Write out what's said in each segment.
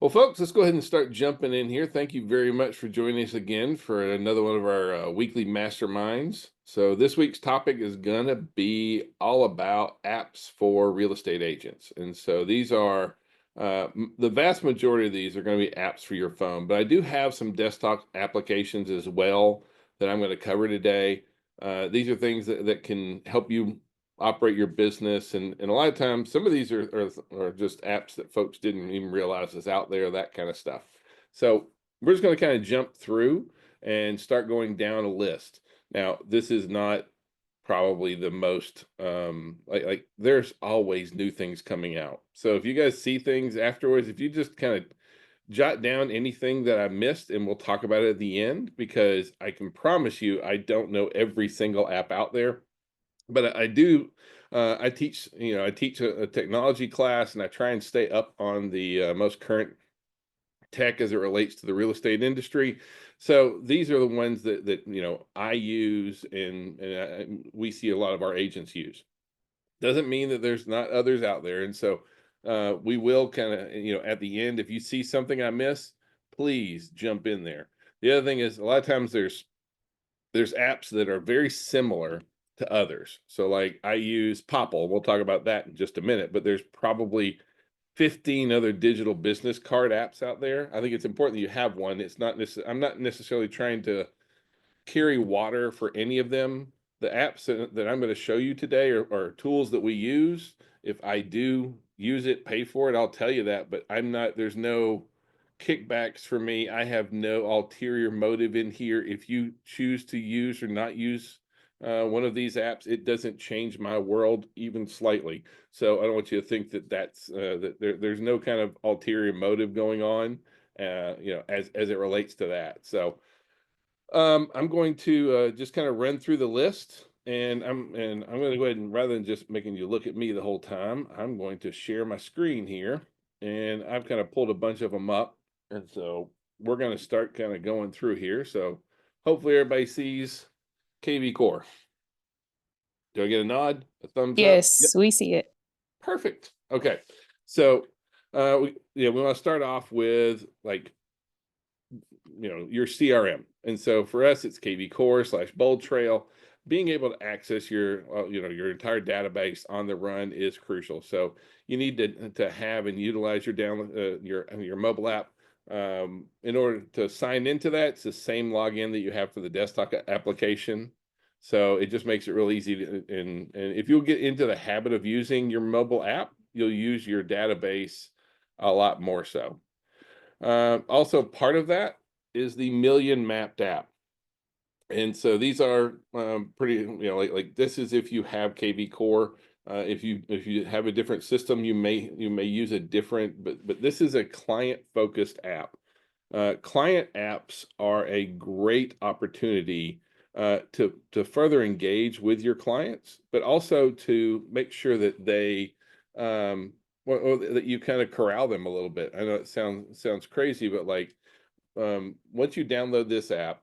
Well, folks, let's go ahead and start jumping in here. Thank you very much for joining us again for another one of our weekly masterminds. So, this week's topic is going to be all about apps for real estate agents. And so, these are the vast majority of these are going to be apps for your phone, but I do have some desktop applications as well that I'm going to cover today. These are things that can help you operate your business, and a lot of times some of these are just apps that folks didn't even realize is out there, that kind of stuff. So we're just going to kind of jump through and start going down a list. Now, this is not probably the most like there's always new things coming out. So if you guys see things afterwards, if you just kind of jot down anything that I missed, and we'll talk about it at the end, because I can promise you I don't know every single app out there, but I do. I teach, I teach a technology class, and I try and stay up on the most current tech as it relates to the real estate industry. So these are the ones that I use, and we see a lot of our agents use. Doesn't mean that there's not others out there, and so we will kind of, at the end, if you see something I miss, please jump in there. The other thing is, a lot of times there's apps that are very similar to others. So like I use Popple. We'll talk about that in just a minute, but there's probably 15 other digital business card apps out there. I think it's important that you have one. It's not I'm not necessarily trying to carry water for any of them. The apps that I'm going to show you today are tools that we use. If I do use it, pay for it, I'll tell you that, but there's no kickbacks for me. I have no ulterior motive in here. If you choose to use or not use one of these apps, it doesn't change my world even slightly. So I don't want you to think that there's no kind of ulterior motive going on, as it relates to that. So I'm going to just kind of run through the list, and I'm going to go ahead and, rather than just making you look at me the whole time, I'm going to share my screen here, and I've kind of pulled a bunch of them up, and so we're going to start kind of going through here. So hopefully everybody sees KV Core. Do I get a nod, a thumbs up? Yep. Yes, we see it. Perfect. Okay. So we want to start off with, like, your CRM. And so for us, it's KV Core / Bold Trail. Being able to access your entire database on the run is crucial. So you need to have and utilize your mobile app. In order to sign into that, it's the same login that you have for the desktop application. So it just makes it real easy and if you'll get into the habit of using your mobile app, you'll use your database a lot more so. Also, part of that is the Million Mapped app. And so these are pretty, like this is if you have KV Core. If you have a different system, you may use a different, but this is a client focused app. Client apps are a great opportunity to further engage with your clients, but also to make sure that they or that you kind of corral them a little bit. I know it sounds crazy, but like, once you download this app,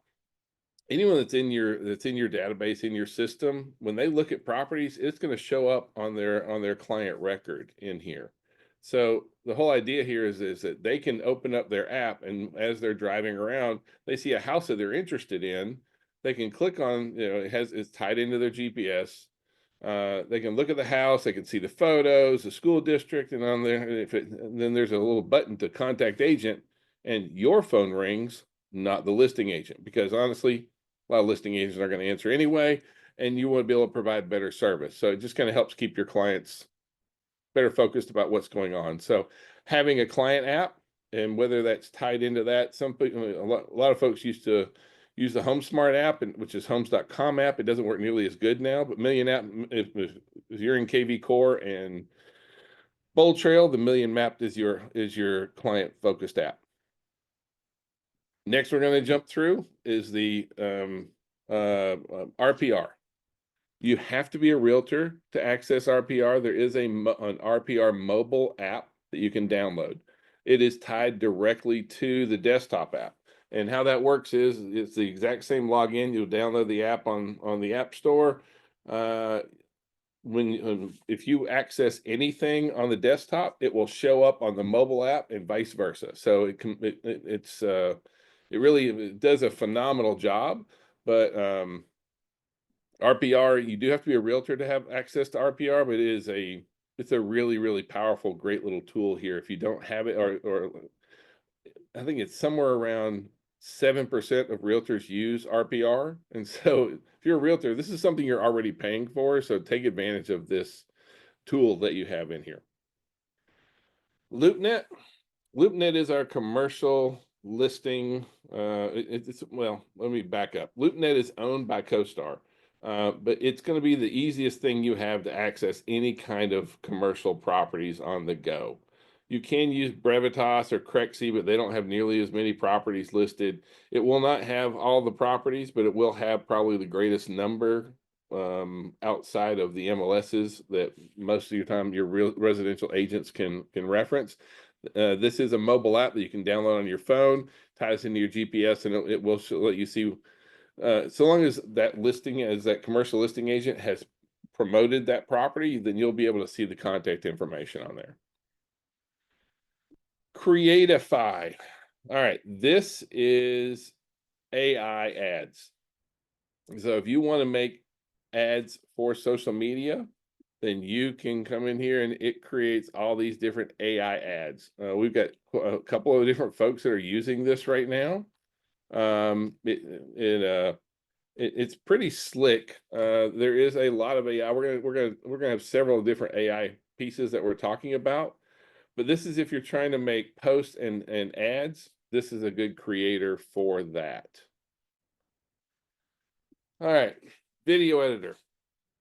anyone that's in your database, in your system, when they look at properties, it's going to show up on their client record in here. So the whole idea here is that they can open up their app, and as they're driving around, they see a house that they're interested in. They can click on, it's tied into their GPS. They can look at the house, they can see the photos, the school district, and on there, and then there's a little button to contact agent, and your phone rings, not the listing agent, because honestly, a lot of listing agents are going to answer anyway, and you want to be able to provide better service. So it just kind of helps keep your clients better focused about what's going on. So having a client app, and whether that's tied into that, some people, a lot of folks used to use the HomeSmart app, which is Homes.com app. It doesn't work nearly as good now, but Million app, if you're in KV Core and Bold Trail, the Million Mapped is your client focused app. Next, we're going to jump through is the RPR. You have to be a realtor to access RPR. There is an RPR mobile app that you can download. It is tied directly to the desktop app. And how that works is it's the exact same login. You'll download the app on the App Store. if you access anything on the desktop, it will show up on the mobile app and vice versa. So it really does a phenomenal job. But RPR, you do have to be a realtor to have access to RPR, but it's a really, really powerful, great little tool here. If you don't have it, or I think it's somewhere around 7% of realtors use RPR. And so if you're a realtor, this is something you're already paying for. So take advantage of this tool that you have in here. LoopNet. LoopNet is our commercial listing. Well, let me back up. LoopNet is owned by CoStar, but it's going to be the easiest thing you have to access any kind of commercial properties on the go. You can use Brevitas or Crexi, but they don't have nearly as many properties listed. It will not have all the properties, but it will have probably the greatest number outside of the MLSs that most of your time your residential agents can reference. This is a mobile app that you can download on your phone, ties into your GPS, and it will let you see. So long as that commercial listing agent has promoted that property, then you'll be able to see the contact information on there. Creatify. All right, this is AI ads. So if you want to make ads for social media, then you can come in here and it creates all these different AI ads. We've got a couple of different folks that are using this right now. It's pretty slick. There is a lot of AI. We're gonna have several different AI pieces that we're talking about. But this is if you're trying to make posts and ads, this is a good creator for that. All right, video editor.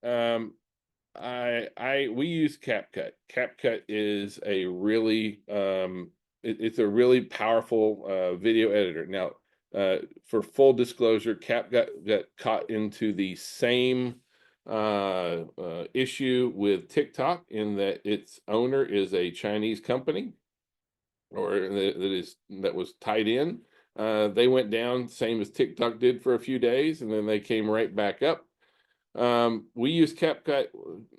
We use CapCut. CapCut is a really it's a really powerful video editor. Now, for full disclosure, CapCut got caught into the same issue with TikTok in that its owner is a Chinese company, or that was tied in. They went down, same as TikTok did for a few days, and then they came right back up. We use CapCut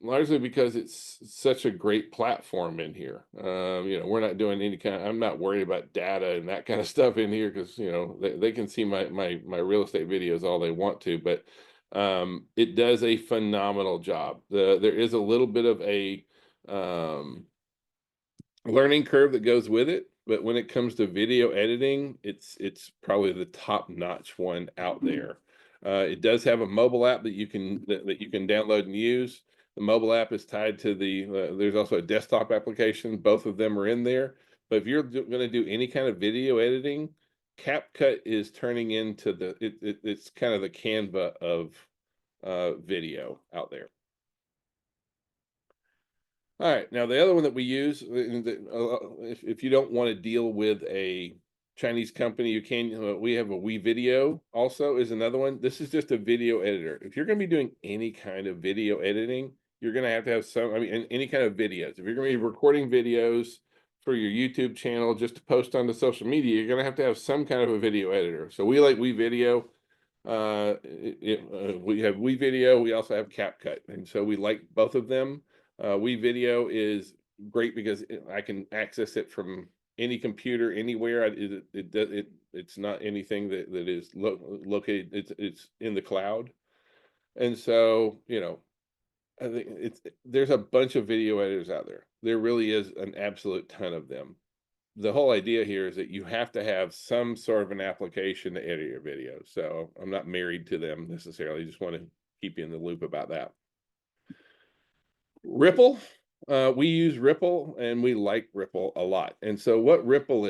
largely because it's such a great platform in here. We're not doing I'm not worried about data and that kind of stuff in here because, they can see my real estate videos all they want to, but it does a phenomenal job. There is a little bit of a learning curve that goes with it, but when it comes to video editing, it's probably the top-notch one out there. It does have a mobile app that you can download and use. The mobile app is tied to there's also a desktop application. Both of them are in there. But if you're going to do any kind of video editing, CapCut is turning into it's kind of the Canva of video out there. All right, now the other one that we use, if you don't want to deal with a Chinese company, you can. We have a WeVideo also is another one. This is just a video editor. If you're going to be doing any kind of video editing, you're going to have some. I mean, any kind of videos. If you're going to be recording videos for your YouTube channel just to post on the social media, you're going to have some kind of a video editor. So we like WeVideo. We have WeVideo. We also have CapCut, and so we like both of them. WeVideo is great because I can access it from any computer anywhere. It's not anything that is located. It's in the cloud, and so I think there's a bunch of video editors out there. There really is an absolute ton of them. The whole idea here is that you have to have some sort of an application to edit your video. So I'm not married to them necessarily. Just want to keep you in the loop about that. Ripple. We use Ripple and we like Ripple a lot. And so what Ripple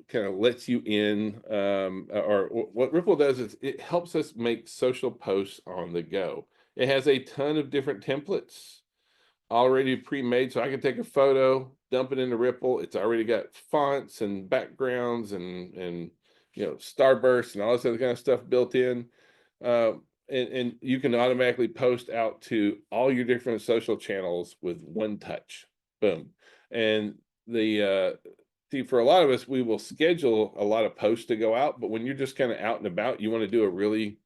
kind of lets you in, or what Ripple does is it helps us make social posts on the go. It has a ton of different templates already pre-made. So I can take a photo, dump it into Ripple. It's already got fonts and backgrounds and starbursts and all this other kind of stuff built in. And you can automatically post out to all your different social channels with one touch. Boom. And for a lot of us, we will schedule a lot of posts to go out, but when you're just kind of out and about, you want to do a really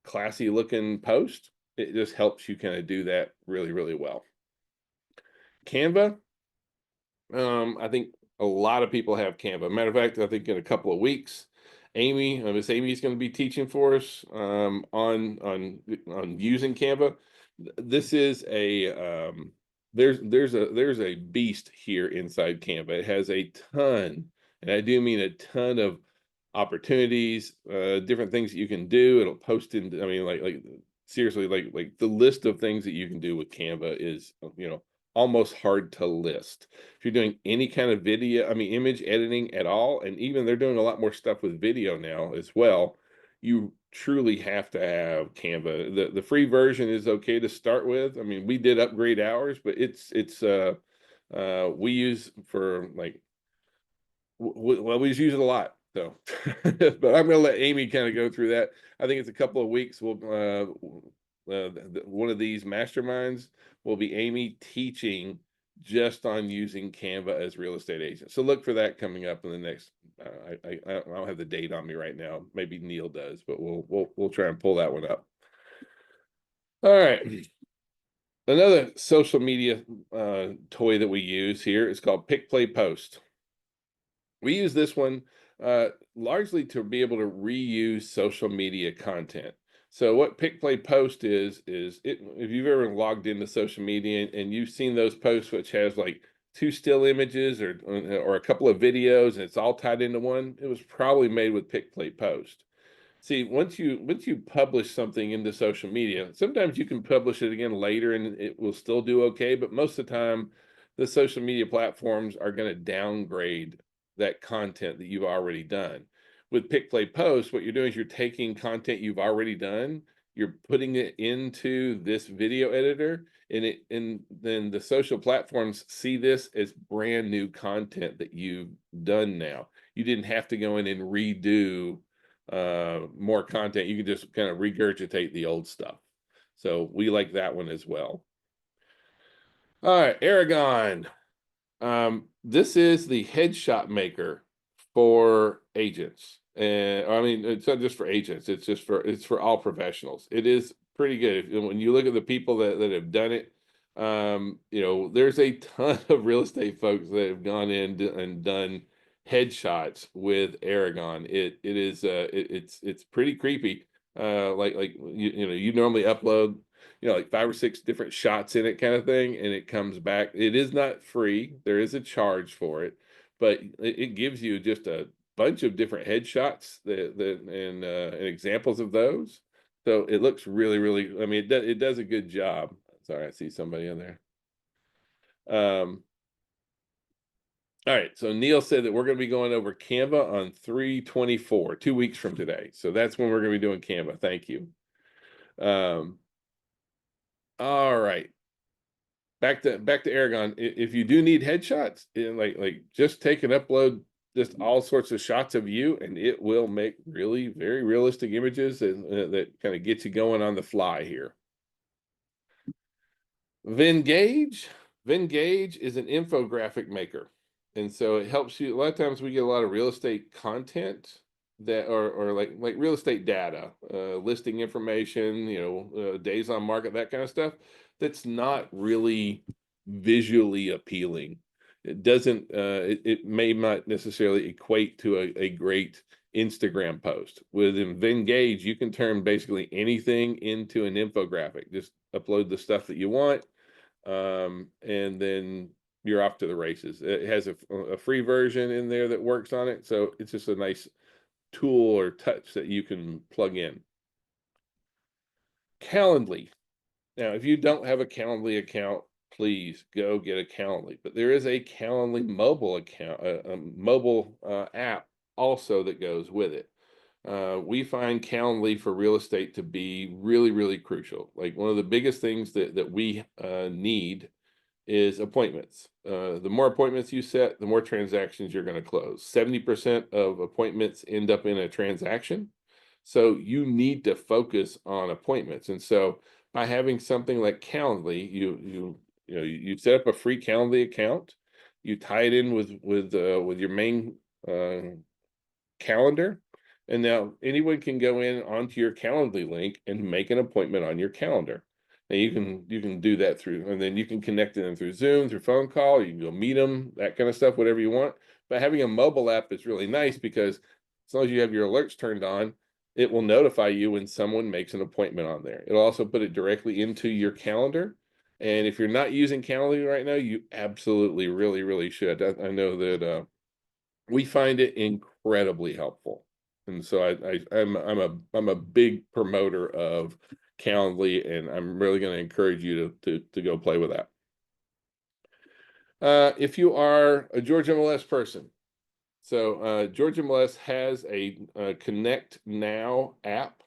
classy looking post, it just helps you kind of do that really, really well. Canva, I think a lot of people have Canva. Matter of fact, I think in a couple of weeks, Miss Amy's going to be teaching for us on using Canva. This is a there's a beast here inside Canva. It has a ton, and I do mean a ton of opportunities, different things that you can do. It'll post in. I mean, like seriously, like the list of things that you can do with Canva is almost hard to list. If you're doing any kind of video, I mean, image editing at all, and even they're doing a lot more stuff with video now as well, you truly have to have Canva. The free version is okay to start with. I mean, we did upgrade ours, but we use for like well, we just use it a lot. So, but I'm going to let Amy kind of go through that. I think it's a couple of weeks. One of these masterminds will be Amy teaching just on using Canva as real estate agents. So look for that coming up in the next. I don't have the date on me right now. Maybe Neil does, but we'll try and pull that one up. All right. Another social media toy that we use here is called Pick Play Post. We use this one largely to be able to reuse social media content. So what Pick Play Post is if you've ever logged into social media and you've seen those posts which has like two still images or a couple of videos and it's all tied into one, it was probably made with Pick Play Post. See, once you publish something into social media, sometimes you can publish it again later and it will still do okay, but most of the time the social media platforms are going to downgrade that content that you've already done. With Pick Play Post, what you're doing is you're taking content you've already done, you're putting it into this video editor, and then the social platforms see this as brand new content that you've done now. You didn't have to go in and redo more content. You can just kind of regurgitate the old stuff. So we like that one as well. All right, Aragon. This is the headshot maker for agents. And I mean, it's not just for agents, it's for all professionals. It is pretty good. When you look at the people that have done it, there's a ton of real estate folks that have gone in and done headshots with Aragon. It's pretty creepy. You normally upload like 5 or 6 different shots in it kind of thing, and it comes back. It is not free. There is a charge for it, but it gives you just a bunch of different headshots and examples of those. So it looks really, really, I mean, it does a good job. Sorry, I see somebody in there. All right, so Neil said that we're going to be going over Canva on 3/24, 2 weeks from today. So that's when we're going to be doing Canva. Thank you. All right. Back to Aragon. If you do need headshots, like just take and upload just all sorts of shots of you, and it will make really very realistic images that kind of get you going on the fly here. Vengage. Vengage is an infographic maker, and so it helps you. A lot of times we get a lot of real estate content that or like real estate data, listing information, days on market, that kind of stuff. That's not really visually appealing. It doesn't. It may not necessarily equate to a great Instagram post. With Vengage, you can turn basically anything into an infographic. Just upload the stuff that you want, and then you're off to the races. It has a free version in there that works on it, so it's just a nice tool or touch that you can plug in. Calendly. Now, if you don't have a Calendly account, please go get a Calendly. But there is a Calendly mobile account, a mobile app also that goes with it. We find Calendly for real estate to be really, really crucial. Like one of the biggest things that we need is appointments. The more appointments you set, the more transactions you're going to close. 70% of appointments end up in a transaction. So you need to focus on appointments. And so by having something like Calendly, you set up a free Calendly account, you tie it in with your main calendar, And now anyone can go in onto your Calendly link and make an appointment on your calendar. And you can do that through, and then you can connect to them through Zoom, through phone call. You can go meet them, that kind of stuff, whatever you want. But having a mobile app is really nice because as long as you have your alerts turned on, it will notify you when someone makes an appointment on there. It'll also put it directly into your calendar. And if you're not using Calendly right now, you absolutely really should. I know that we find it incredibly helpful. And so I'm a big promoter of Calendly, and I'm really going to encourage you to go play with that. If you are a Georgia MLS person, so Georgia MLS has a Connect Now app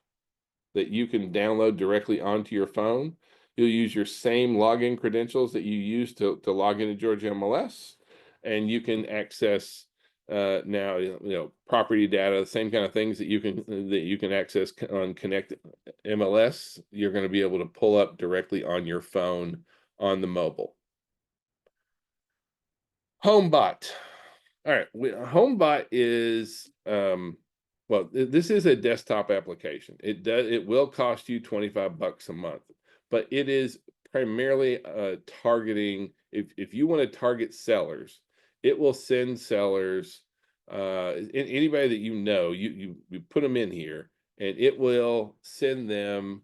that you can download directly onto your phone. You'll use your same login credentials that you use to log into Georgia MLS, and you can access now property data, the same kind of things that you can access on Connect MLS. You're going to be able to pull up directly on your phone on the mobile. HomeBot. All right, HomeBot is well, this is a desktop application. It will cost you $25 a month, but it is primarily targeting, if you want to target sellers, it will send sellers anybody that you put them in here, and it will send them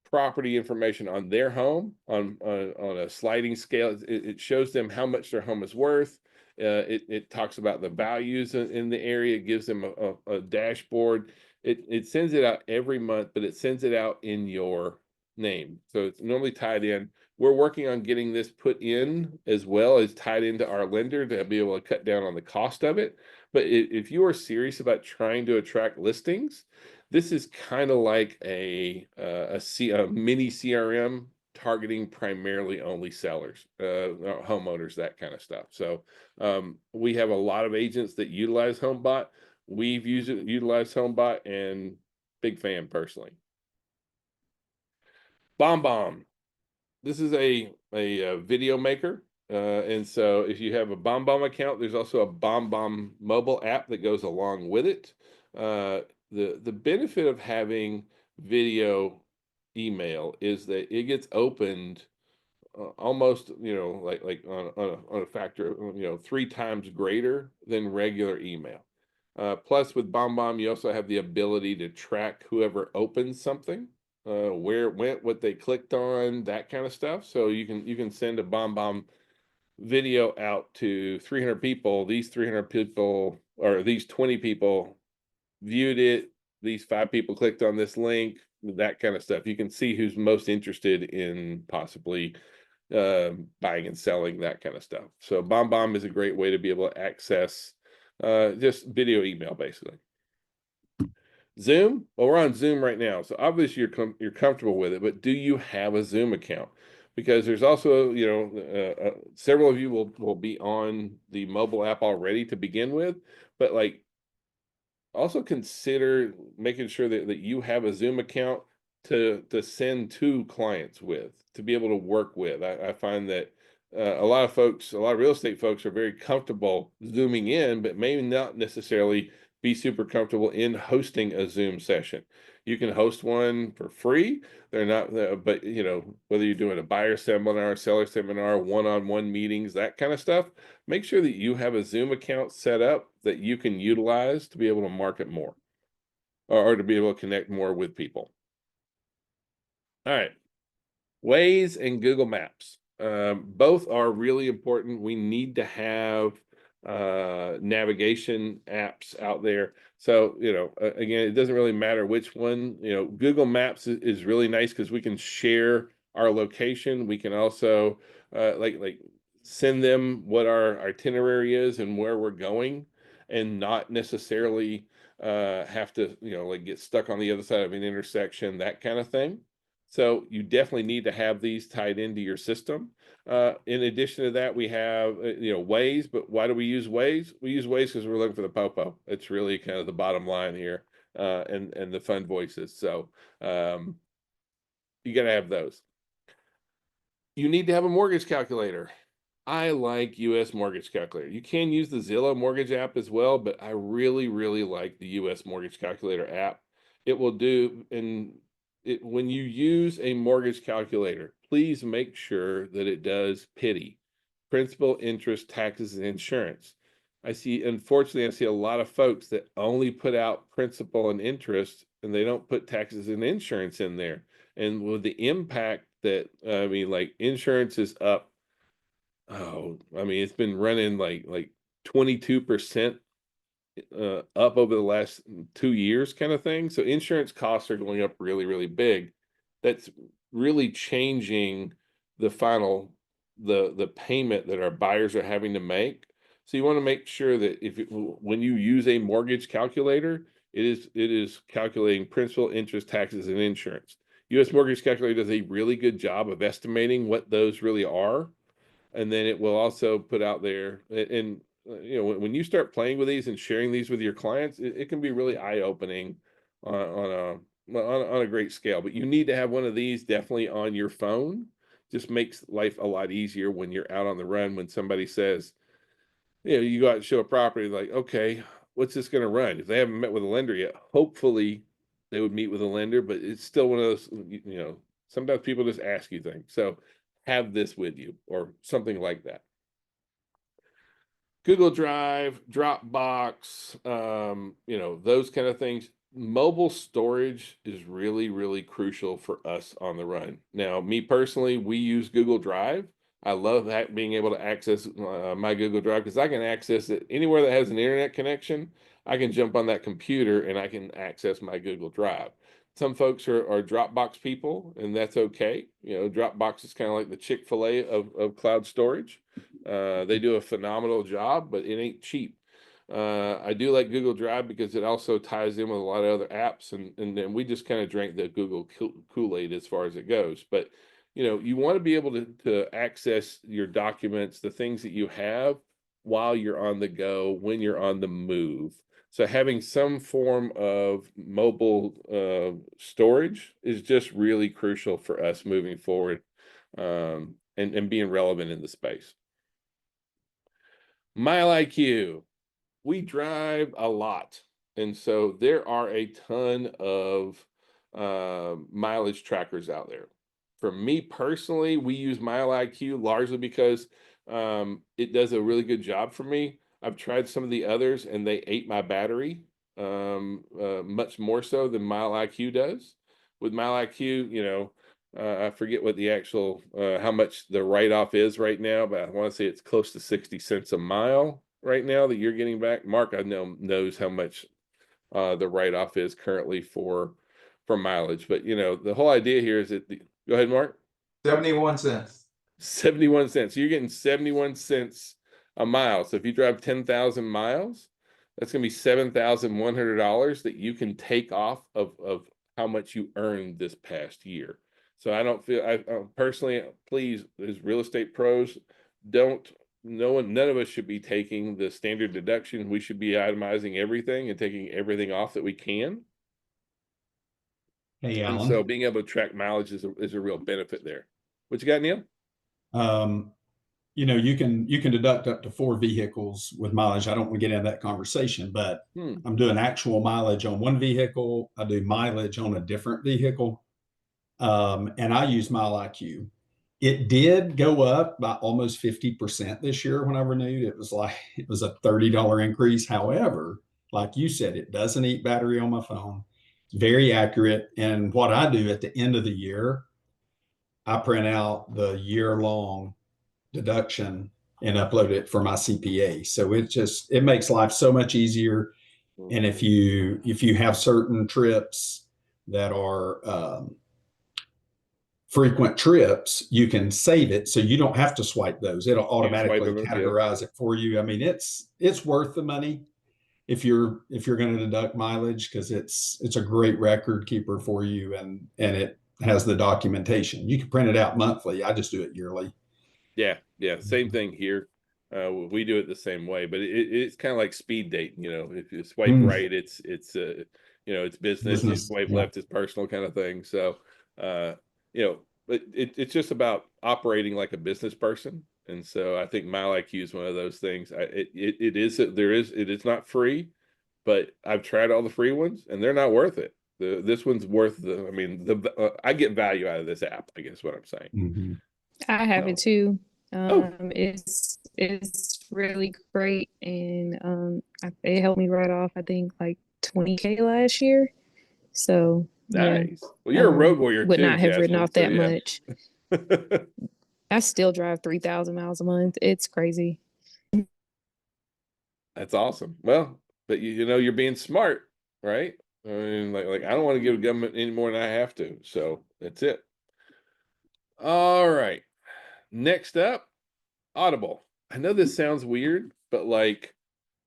property information on their home on a sliding scale. It shows them how much their home is worth. It talks about the values in the area. It gives them a dashboard. It sends it out every month, but it sends it out in your name. So it's normally tied in. We're working on getting this put in as well as tied into our lender to be able to cut down on the cost of it. But if you are serious about trying to attract listings, this is kind of like a mini CRM targeting primarily only sellers, homeowners, that kind of stuff. So we have a lot of agents that utilize HomeBot. We've utilized HomeBot, and big fan personally. BombBomb. This is a video maker. And so if you have a BombBomb account, there's also a BombBomb mobile app that goes along with it. The benefit of having video email is that it gets opened almost like on a factor of 3 times greater than regular email. Plus with BombBomb, you also have the ability to track whoever opens something, where it went, what they clicked on, that kind of stuff. So you can send a BombBomb video out to 300 people. These 300 people, or these 20 people viewed it. These 5 people clicked on this link, that kind of stuff. You can see who's most interested in possibly buying and selling, that kind of stuff. So BombBomb is a great way to be able to access just video email, basically. Zoom? Well, we're on Zoom right now, so obviously you're comfortable with it, but do you have a Zoom account? Because there's also, several of you will be on the mobile app already to begin with, but like also consider making sure that you have a Zoom account to send to clients with, to be able to work with. I find that a lot of real estate folks are very comfortable Zooming in, but may not necessarily be super comfortable in hosting a Zoom session. You can host one for free. They're not, but whether you're doing a buyer seminar, seller seminar, one-on-one meetings, that kind of stuff, make sure that you have a Zoom account set up that you can utilize to be able to market more, or to be able to connect more with people. All right. Waze and Google Maps. Both are really important. We need to have navigation apps out there. So, again, it doesn't really matter which one. Google Maps is really nice because we can share our location. We can also like send them what our itinerary is and where we're going, and not necessarily have to like get stuck on the other side of an intersection, that kind of thing. So you definitely need to have these tied into your system. In addition to that, we have Waze. But why do we use Waze? We use Waze because we're looking for the popo. It's really kind of the bottom line here, and the fun voices. So you got to have those. You need to have a mortgage calculator. I like US Mortgage Calculator. You can use the Zillow Mortgage app as well, but I really, really like the US Mortgage Calculator app. It will do, and when you use a mortgage calculator, please make sure that it does PITI, principal, interest, taxes, and insurance. Unfortunately, I see a lot of folks that only put out principal and interest, and they don't put taxes and insurance in there. And with the impact that, I mean, like insurance is up. Oh, I mean, it's been running like 22% up over the last 2 years kind of thing. So insurance costs are going up really, really big. That's really changing the final the payment that our buyers are having to make. So you want to make sure that when you use a mortgage calculator, it is calculating principal, interest, taxes, and insurance. US Mortgage Calculator does a really good job of estimating what those really are, and then it will also put out there. And when you start playing with these and sharing these with your clients, it can be really eye-opening on a great scale. But you need to have one of these definitely on your phone. Just makes life a lot easier when you're out on the run. When somebody says, you go out and show a property, like, okay, what's this going to run? If they haven't met with a lender yet, hopefully they would meet with a lender, but it's still one of those, sometimes people just ask you things. So have this with you or something like that. Google Drive, Dropbox, those kind of things. Mobile storage is really, really crucial for us on the run. Now, me personally, we use Google Drive. I love being able to access my Google Drive because I can access it anywhere that has an internet connection. I can jump on that computer and I can access my Google Drive. Some folks are Dropbox people, and that's okay. Dropbox is kind of like the Chick-fil-A of cloud storage. They do a phenomenal job, but it ain't cheap. I do like Google Drive because it also ties in with a lot of other apps, and then we just kind of drank the Google Kool-Aid as far as it goes. But you want to be able to access your documents, the things that you have while you're on the go, when you're on the move. So having some form of mobile storage is just really crucial for us moving forward, and being relevant in the space. MileIQ. We drive a lot, and so there are a ton of mileage trackers out there. For me personally, we use MileIQ largely because it does a really good job for me. I've tried some of the others, and they ate my battery much more so than MileIQ does. With MileIQ, I forget what the actual how much the write-off is right now, but I want to say it's close to 60 cents a mile right now that you're getting back. Mark, I know, knows how much the write-off is currently for mileage. But the whole idea here is that go ahead, Mark. 71 cents. 71 cents. So you're getting 71 cents a mile. So if you drive 10,000 miles, that's going to be $7,100 that you can take off of how much you earned this past year. So I don't feel, I personally, please, as real estate pros, none of us should be taking the standard deduction. We should be itemizing everything and taking everything off that we can. Hey, And Alan. so being able to track mileage is a real benefit there. What you got, Neil? You can deduct up to 4 vehicles with mileage. I don't want to get into that conversation, but I'm doing actual mileage on one vehicle. I do mileage on a different vehicle. And I use MileIQ. It did go up by almost 50% this year when I renewed. It was a $30 increase. However, like you said, it doesn't eat battery on my phone. It's very accurate. And what I do at the end of the year, I print out the year-long deduction and upload it for my CPA. So it makes life so much easier. And if you have certain trips that are frequent trips, you can save it so you don't have to swipe those. It'll automatically categorize it for you. I mean, it's worth the money if you're going to deduct mileage, because it's a great record keeper for you, and it has the documentation. You can print it out monthly. I just do it yearly. Yeah, same thing here. We do it the same way, but it's kind of like speed dating. If you swipe right, it's business. You swipe left, it's personal kind of thing. So but it's just about operating like a business person, And so I think MileIQ is one of those things. It is not free, but I've tried all the free ones and they're not worth it. This one's worth I get value out of this app, I guess what I'm saying. Mm-hmm. I have it too. Oh. It's really great, and it helped me write off I think like 20K last year. So Nice. yeah, Well, you're a road warrior would too, not have written Jasmine, off so that yeah. much. I still drive 3,000 miles a month. It's crazy. That's awesome. Well, but you know you're being smart, right? I mean, like I don't want to give the government any more than I have to. So that's it. All right. Next up, Audible. I know this sounds weird, but like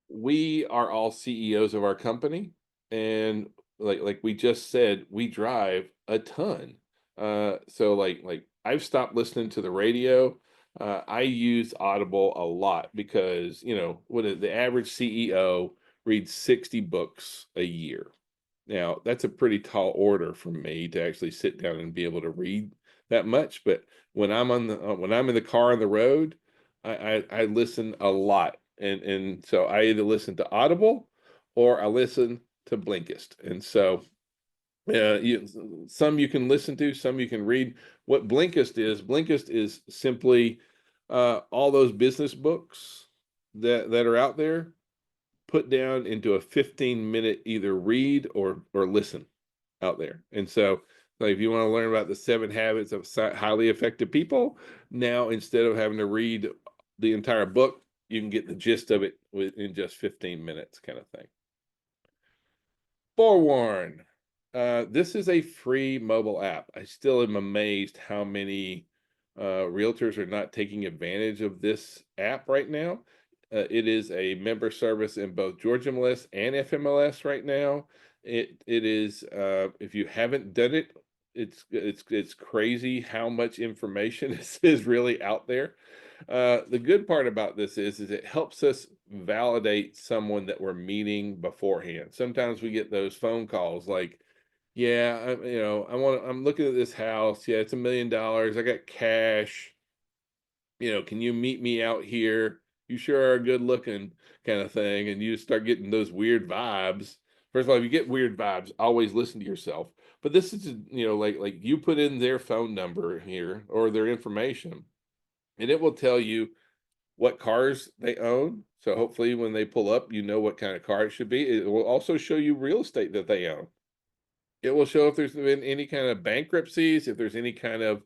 we are all CEOs of our company, and like we just said, we drive a ton. So like I've stopped listening to the radio. I use Audible a lot because the average CEO reads 60 books a year. Now that's a pretty tall order for me to actually sit down and be able to read that much. But when I'm when I'm in the car on the road, I listen a lot, and so I either listen to Audible or I listen to Blinkist, and so some you can listen to, some you can read. What Blinkist is simply all those business books that are out there put down into a 15-minute either read or listen out there. And so like if you want to learn about the 7 habits of highly effective people, now instead of having to read the entire book, you can get the gist of it in just 15 minutes kind of thing. Forewarn. This is a free mobile app. I still am amazed how many realtors are not taking advantage of this app right now. It is a member service in both Georgia MLS and FMLS right now. It is if you haven't done it, it's crazy how much information is really out there. The good part about this is it helps us validate someone that we're meeting beforehand. Sometimes we get those phone calls like, yeah, I'm looking at this house. Yeah, it's $1 million. I got cash. Can you meet me out here? You sure are good looking, kind of thing. And you start getting those weird vibes. First of all, if you get weird vibes, always listen to yourself. But this is, like you put in their phone number here or their information, and it will tell you what cars they own. So hopefully when they pull up, you know what kind of car it should be. It will also show you real estate that they own. It will show if there's been any kind of bankruptcies, if there's any kind of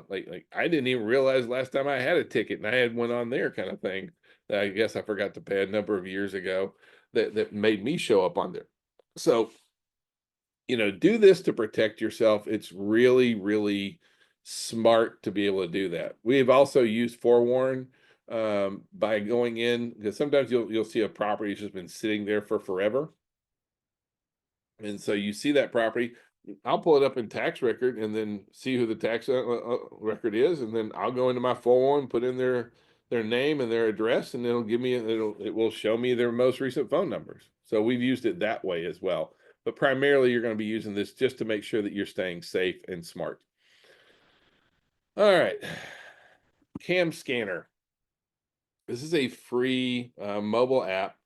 like I didn't even realize last time I had a ticket and I had one on there kind of thing that I guess I forgot to pay a number of years ago that made me show up on there. So do this to protect yourself. It's really, really smart to be able to do that. We've also used Forewarn by going in, because sometimes you'll see a property that's just been sitting there for forever. And so you see that property, I'll pull it up in tax record and then see who the tax record is. And then I'll go into my Forewarn, put in their name and their address, and it will show me their most recent phone numbers. So we've used it that way as well. But primarily you're going to be using this just to make sure that you're staying safe and smart. All right. Cam Scanner. This is a free mobile app.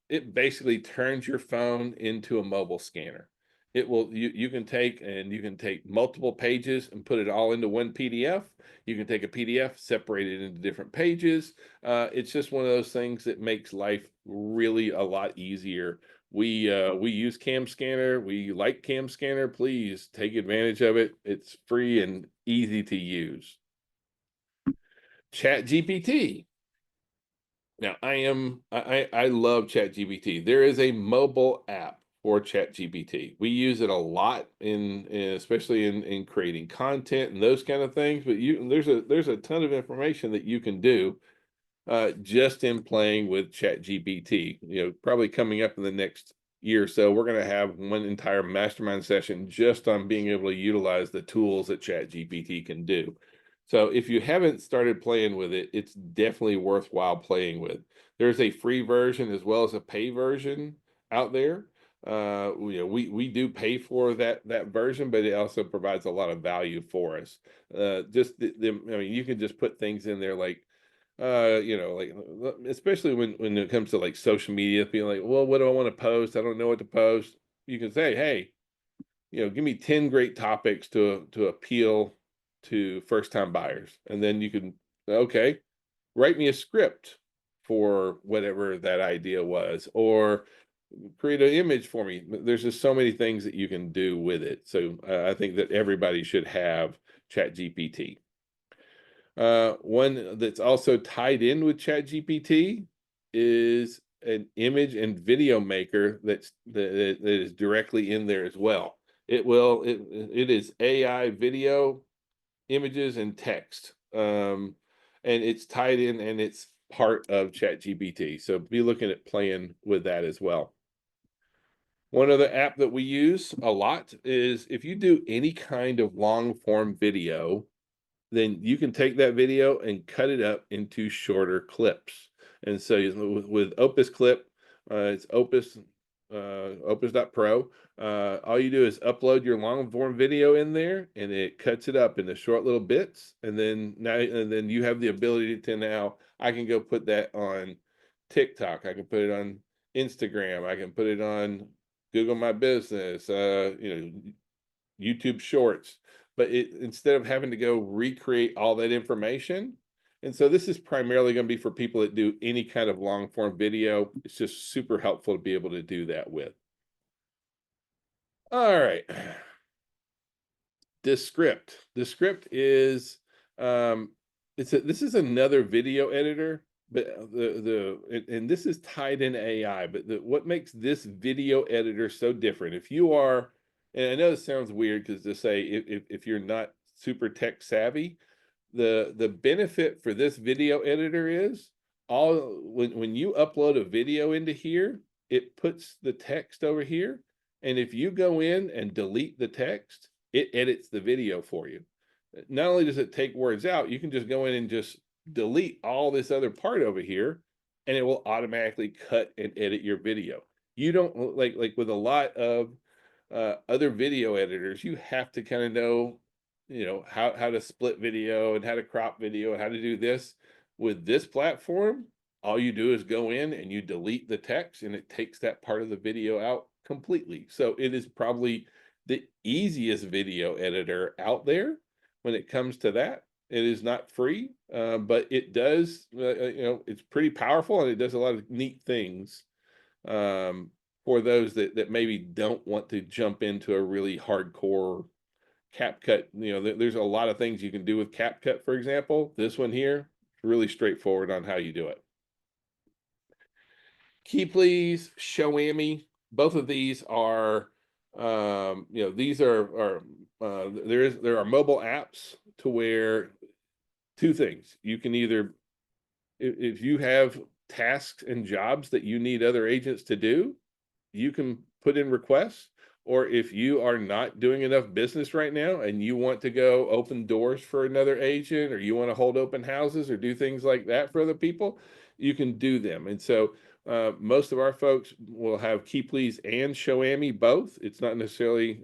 It basically turns your phone into a mobile scanner. You can take multiple pages and put it all into one PDF. You can take a PDF, separate it into different pages. It's just one of those things that makes life really a lot easier. We use Cam Scanner. We like Cam Scanner. Please take advantage of it. It's free and easy to use. ChatGPT. Now I love ChatGPT. There is a mobile app for ChatGPT. We use it a lot especially in creating content and those kind of things. But there's a ton of information that you can do just in playing with ChatGPT. Probably coming up in the next year or so, we're going to have one entire mastermind session just on being able to utilize the tools that ChatGPT can do. So if you haven't started playing with it, it's definitely worthwhile playing with. There's a free version as well as a pay version out there. we do pay for that version, but it also provides a lot of value for us. Just I mean, you can just put things in there like like especially when it comes to like social media, being like, well, what do I want to post? I don't know what to post. You can say, hey, give me 10 great topics to appeal to first time buyers, and then you can, okay, write me a script for whatever that idea was, or create an image for me. There's just so many things that you can do with it. So I think that everybody should have ChatGPT. One that's also tied in with ChatGPT is an image and video maker that is directly in there as well. It is AI video, images, and text. And it's tied in, and it's part of ChatGPT. So be looking at playing with that as well. One other app that we use a lot is if you do any kind of long form video, then you can take that video and cut it up into shorter clips. And so with Opus Clip, it's Opus.pro. All you do is upload your long form video in there, and it cuts it up into short little bits. And then you have the ability to now, I can go put that on TikTok. I can put it on Instagram. I can put it on Google My Business, YouTube Shorts. But instead of having to go recreate all that information. And so this is primarily going to be for people that do any kind of long form video. It's just super helpful to be able to do that with. All right. Descript. Descript is this is another video editor, but and this is tied in AI, but what makes this video editor so different, if you are, and I know this sounds weird because to say if you're not super tech savvy, the benefit for this video editor is when you upload a video into here, it puts the text over here, and if you go in and delete the text, it edits the video for you. Not only does it take words out, you can just go in and just delete all this other part over here, and it will automatically cut and edit your video. You don't like with a lot of other video editors, you have to kind of know, how to split video and how to crop video and how to do this. With this platform, all you do is go in and you delete the text, and it takes that part of the video out completely. So it is probably the easiest video editor out there when it comes to that. It is not free, but it does, it's pretty powerful, and it does a lot of neat things for those that maybe don't want to jump into a really hardcore CapCut. There's a lot of things you can do with CapCut, for example. This one here, really straightforward on how you do it. Keyplease, Shoami, both of these are, these are there are mobile apps to where two things. You can either, if you have tasks and jobs that you need other agents to do, you can put in requests. Or if you are not doing enough business right now and you want to go open doors for another agent, or you want to hold open houses or do things like that for other people, you can do them. And so most of our folks will have Keyplease and Shoami both. It's not necessarily,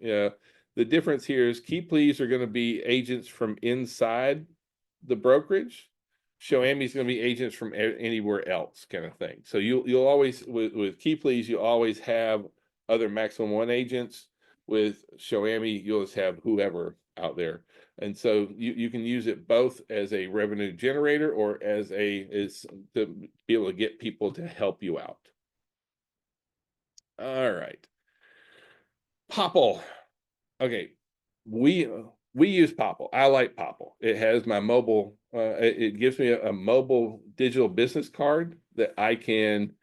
the difference here is Keyplease are going to be agents from inside the brokerage. Shoami is going to be agents from anywhere else, kind of thing. So you'll always, with Keyplease, you always have other Maximum One agents. With Shoami, you'll just have whoever out there. And so you can use it both as a revenue generator or as to be able to get people to help you out. All right. Popl. Okay. We use Popl. I like Popl. It has my mobile, it gives me a mobile digital business card that I can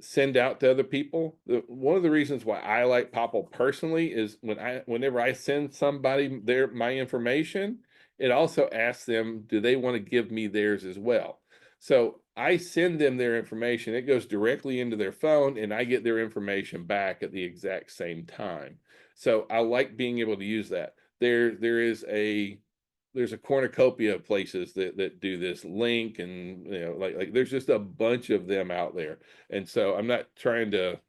send out to other people. One of the reasons why I like Popl personally is whenever I send somebody my information, it also asks them, do they want to give me theirs as well? So I send them their information, it goes directly into their phone, and I get their information back at the exact same time. So I like being able to use that. There's a cornucopia of places that do this, Link, and like there's just a bunch of them out there. And so I'm not trying to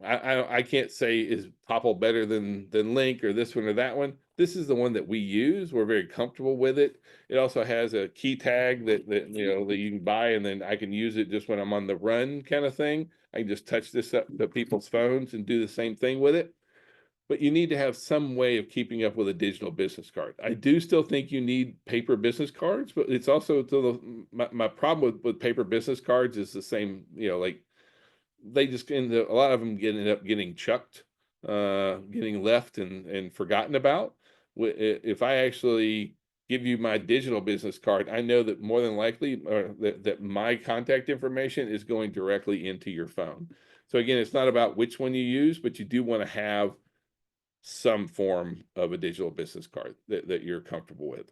I can't say is Popple better than Link or this one or that one. This is the one that we use. We're very comfortable with it. It also has a key tag that that you can buy, and then I can use it just when I'm on the run kind of thing. I can just touch this up to people's phones and do the same thing with it. But you need to have some way of keeping up with a digital business card. I do still think you need paper business cards, but it's also my problem with paper business cards is the same, like they just end up, a lot of them ended up getting chucked, getting left and forgotten about. If I actually give you my digital business card, I know that more than likely that my contact information is going directly into your phone. So again, it's not about which one you use, but you do want to have some form of a digital business card that you're comfortable with.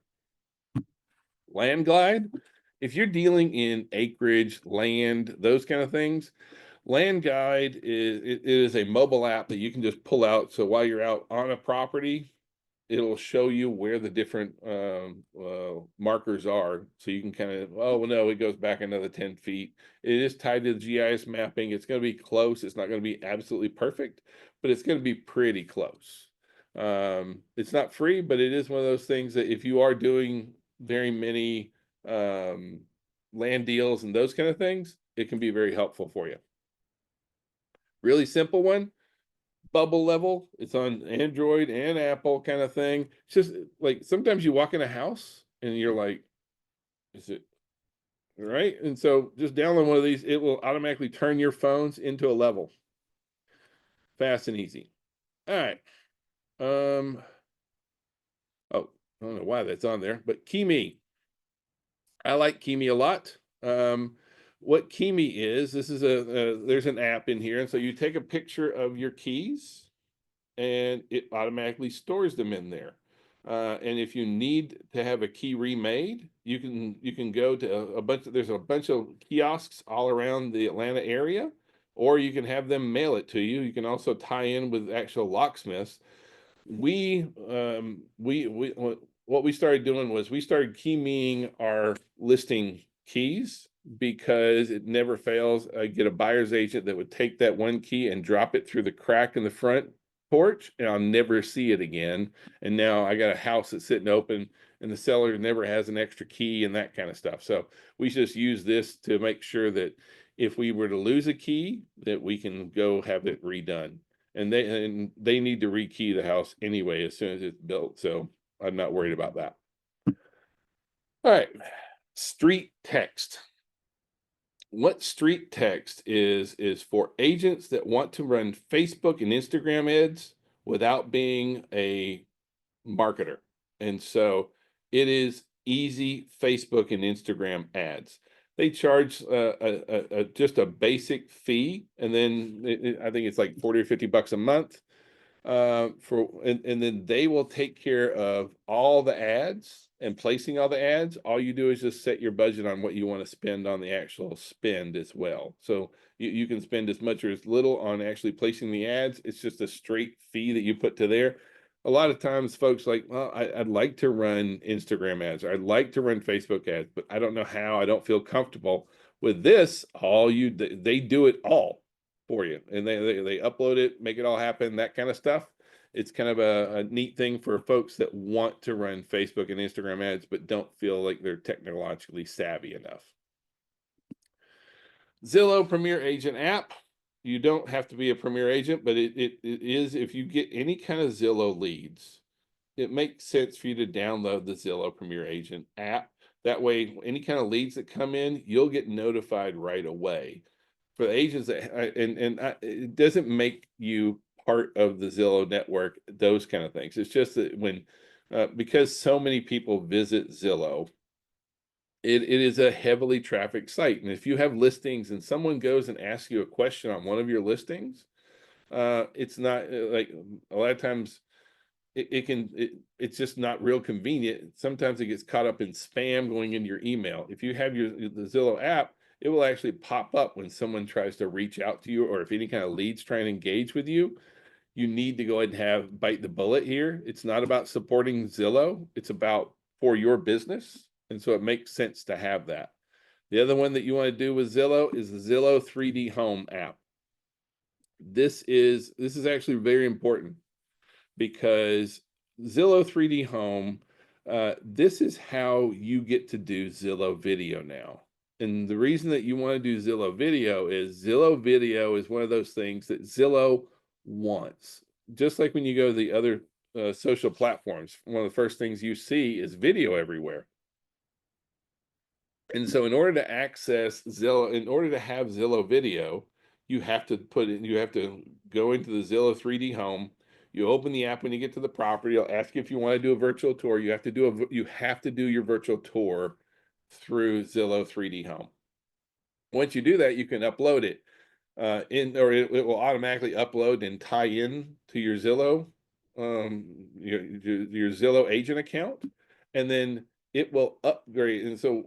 Landglide, if you're dealing in acreage, land, those kind of things, Landguide is a mobile app that you can just pull out. So while you're out on a property, it'll show you where the different markers are. So you can kind of, oh, well, no, it goes back another 10 feet. It is tied to the GIS mapping. It's going to be close. It's not going to be absolutely perfect, but it's going to be pretty close. It's not free, but it is one of those things that if you are doing very many land deals and those kind of things, it can be very helpful for you. Really simple one, Bubble Level. It's on Android and Apple kind of thing. It's just like sometimes you walk in a house and you're like, is it right? And so just download one of these. It will automatically turn your phones into a level. Fast and easy. All right. Oh, I don't know why that's on there, but Keeme. I like Keeme a lot. What Keeme is, this is there's an app in here. And so you take a picture of your keys and it automatically stores them in there. And if you need to have a key remade, you can go to there's a bunch of kiosks all around the Atlanta area, or you can have them mail it to you. You can also tie in with actual locksmiths. What we started doing was we started keying our listing keys because it never fails. I get a buyer's agent that would take that one key and drop it through the crack in the front porch, and I'll never see it again. And now I got a house that's sitting open and the seller never has an extra key and that kind of stuff. So we just use this to make sure that if we were to lose a key, that we can go have it redone. And they need to rekey the house anyway as soon as it's built. So I'm not worried about that. All right. Street text. What street text is for agents that want to run Facebook and Instagram ads without being a marketer. And so it is easy Facebook and Instagram ads. They charge just a basic fee, and then I think it's like 40 or 50 bucks a month and then they will take care of all the ads and placing all the ads. All you do is just set your budget on what you want to spend on the actual spend as well. So you can spend as much or as little on actually placing the ads. It's just a straight fee that you put to there. A lot of times folks like, well, I'd like to run Instagram ads, or I'd like to run Facebook ads, but I don't know how. I don't feel comfortable with this. They do it all for you, and they upload it, make it all happen, that kind of stuff. It's kind of a neat thing for folks that want to run Facebook and Instagram ads but don't feel like they're technologically savvy enough. Zillow Premier Agent app. You don't have to be a Premier Agent, but it is, if you get any kind of Zillow leads, it makes sense for you to download the Zillow Premier Agent app. That way, any kind of leads that come in, you'll get notified right away. For the agents that it doesn't make you part of the Zillow network, those kind of things. It's just that when because so many people visit Zillow, it is a heavily trafficked site. And if you have listings and someone goes and asks you a question on one of your listings, it's not like a lot of times it's just not real convenient. Sometimes it gets caught up in spam going into your email. If you have the Zillow app, it will actually pop up when someone tries to reach out to you, or if any kind of leads try and engage with you. You need to go ahead and bite the bullet here. It's not about supporting Zillow. It's about for your business. And so it makes sense to have that. The other one that you want to do with Zillow is the Zillow 3D Home app. This is actually very important because Zillow 3D Home, this is how you get to do Zillow Video now. And the reason that you want to do Zillow Video is one of those things that Zillow wants. Just like when you go to the other social platforms, one of the first things you see is video everywhere. And so in order to access Zillow, in order to have Zillow Video, you have to go into the Zillow 3D Home. You open the app when you get to the property. It'll ask you if you want to do a virtual tour. You have to do your virtual tour through Zillow 3D Home. Once you do that, you can upload it it will automatically upload and tie in to your Zillow your Zillow agent account, and then it will upgrade. And so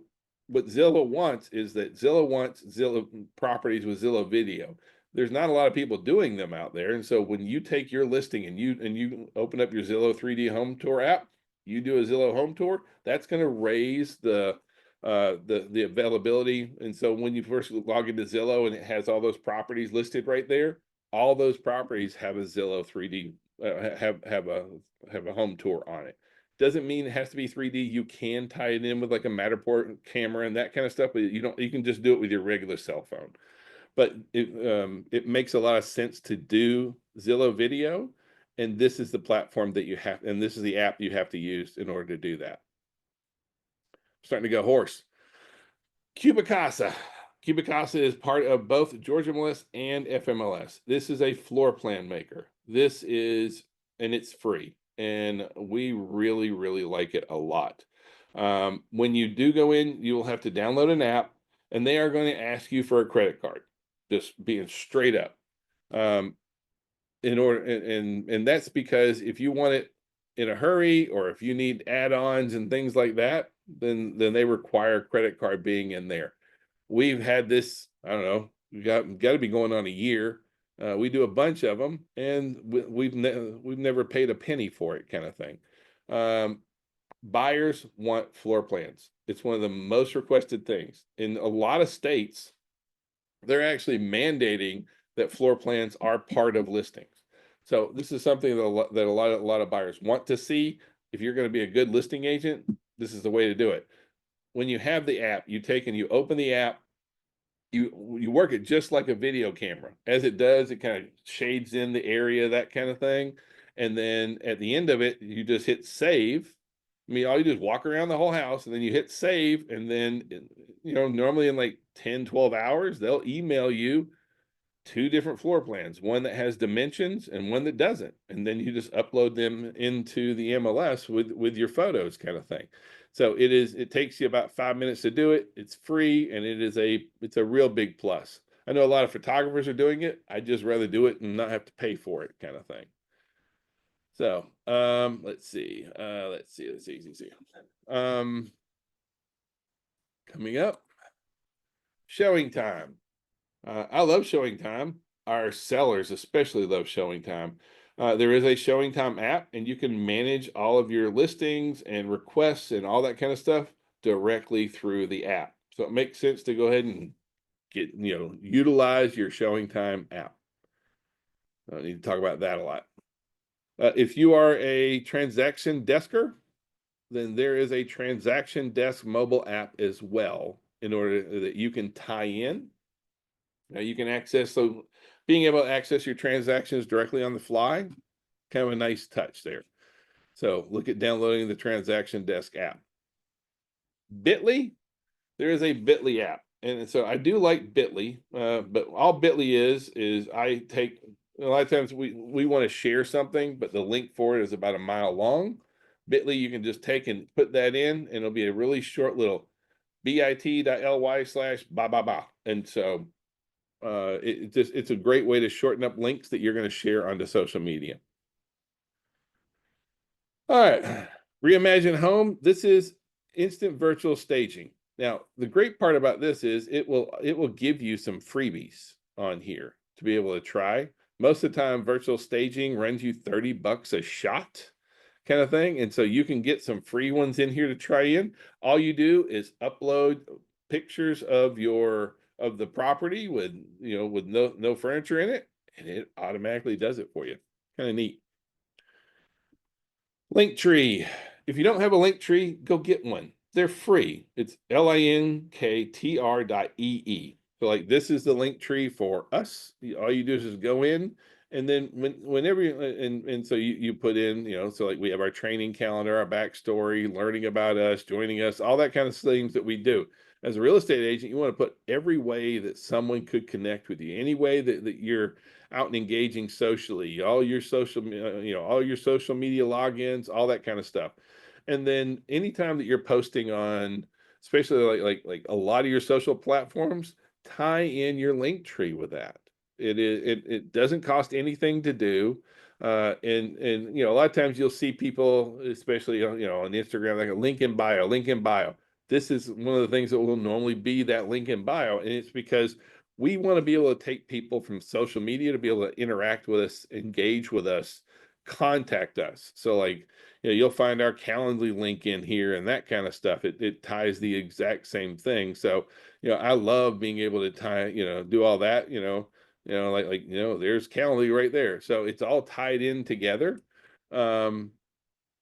what Zillow wants is that Zillow wants Zillow properties with Zillow Video. There's not a lot of people doing them out there. And so when you take your listing and you open up your Zillow 3D Home Tour app, you do a Zillow Home Tour, that's going to raise the availability. And so when you first log into Zillow and it has all those properties listed right there, all those properties have a Zillow 3D have a home tour on it. Doesn't mean it has to be 3D. You can tie it in with like a Matterport camera and that kind of stuff, but you can just do it with your regular cell phone. But it makes a lot of sense to do Zillow Video, and this is the platform that you have, and this is the app you have to use in order to do that. Starting to go hoarse. Cubicasa. Cubicasa is part of both Georgia MLS and FMLS. This is a floor plan maker. And it's free. And we really, really like it a lot. When you do go in, you will have to download an app, and they are going to ask you for a credit card. Just being straight up. And that's because if you want it in a hurry, or if you need add-ons and things like that, then they require credit card being in there. We've had this, I don't know, we got to be going on a year. We do a bunch of them, and we've never paid a penny for it, kind of thing. Buyers want floor plans. It's one of the most requested things. In a lot of states, they're actually mandating that floor plans are part of listings. So this is something that a lot of buyers want to see. If you're going to be a good listing agent, this is the way to do it. When you have the app, you open the app, you work it just like a video camera. As it does, it kind of shades in the area, that kind of thing. And then at the end of it, you just hit save. I mean, all you do is walk around the whole house, and then you hit save, and then, normally in like 10, 12 hours, they'll email you 2 different floor plans, one that has dimensions and one that doesn't. And then you just upload them into the MLS with your photos, kind of thing. So it takes you about 5 minutes to do it. It's free, and it's a real big plus. I know a lot of photographers are doing it. I'd just rather do it and not have to pay for it, kind of thing. So, let's see. Coming up, showing time. I love showing time. Our sellers especially love showing time. There is a showing time app, and you can manage all of your listings and requests and all that kind of stuff directly through the app. So it makes sense to go ahead and utilize your showing time app. I don't need to talk about that a lot. If you are a transaction desker, then there is a transaction desk mobile app as well, in order that you can tie in. Now you can being able to access your transactions directly on the fly, kind of a nice touch there. So look at downloading the Transaction Desk app. Bitly, there is a Bitly app. And so I do like Bitly, but all Bitly is I take, a lot of times we want to share something, but the link for it is about a mile long. Bitly, you can just take and put that in, and it'll be a really short little bit.ly/ba. And so it's a great way to shorten up links that you're going to share onto social media. All right, Reimagine Home. This is instant virtual staging. Now, the great part about this is it will give you some freebies on here to be able to try. Most of the time, virtual staging runs you $30 a shot, kind of thing. And so you can get some free ones in here to try in. All you do is upload pictures of the property with no furniture in it, and it automatically does it for you. Kind of neat. Linktree. If you don't have a Linktree, go get one. They're free. It's linktr.ee. So like this is the Linktree for us. All you do is just go in, and then whenever you, and so you put in, so like we have our training calendar, our backstory, learning about us, joining us, all that kind of things that we do. As a real estate agent, you want to put every way that someone could connect with you, any way that you're out and engaging socially, all your social media logins, all that kind of stuff. And then anytime that you're posting on, especially like a lot of your social platforms, tie in your Linktree with that. It doesn't cost anything to do. And a lot of times you'll see people, especially on Instagram, like a link in bio. This is one of the things that will normally be that link in bio, and it's because we want to be able to take people from social media to be able to interact with us, engage with us, contact us. So like, you'll find our Calendly link in here and that kind of stuff. It ties the exact same thing. So, I love being able to tie, do all that, there's Calendly right there. So it's all tied in together, for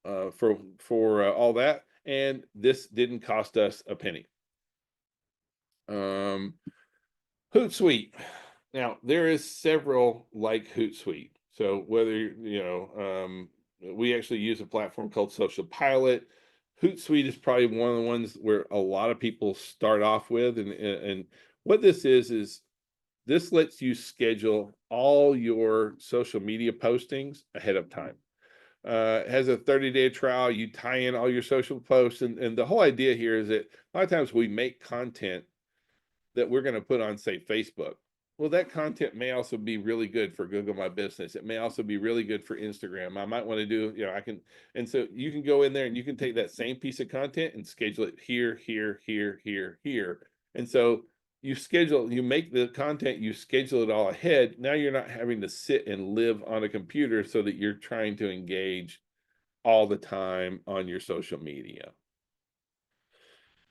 all that. And this didn't cost us a penny. Hootsuite. Now there is several like Hootsuite. So whether we actually use a platform called Social Pilot. Hootsuite is probably one of the ones where a lot of people start off with, and what this is this lets you schedule all your social media postings ahead of time. It has a 30-day trial. You tie in all your social posts, and the whole idea here is that a lot of times we make content that we're going to put on, say, Facebook. Well, that content may also be really good for Google My Business. It may also be really good for Instagram. I might want to do, and so you can go in there and you can take that same piece of content and schedule it here. And so you make the content, you schedule it all ahead. Now you're not having to sit and live on a computer so that you're trying to engage all the time on your social media.